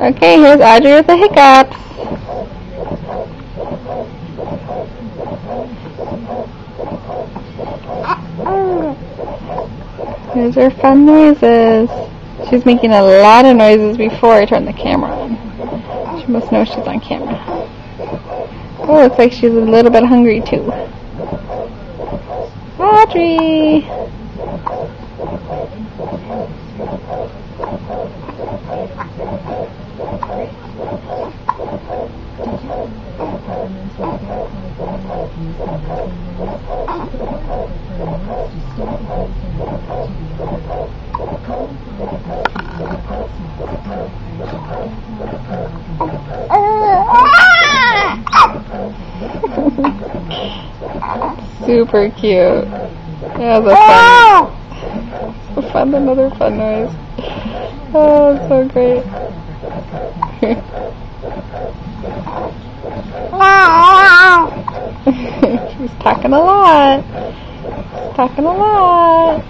Okay, here's Audrey with the hiccups. Here's her fun noises. She's making a lot of noises before I turn the camera on. She must know she's on camera. Oh, looks like she's a little bit hungry too. Audrey! Super cute. Yeah, that's fun. Another fun noise. Oh, it's so great. She's talking a lot. She's talking a lot.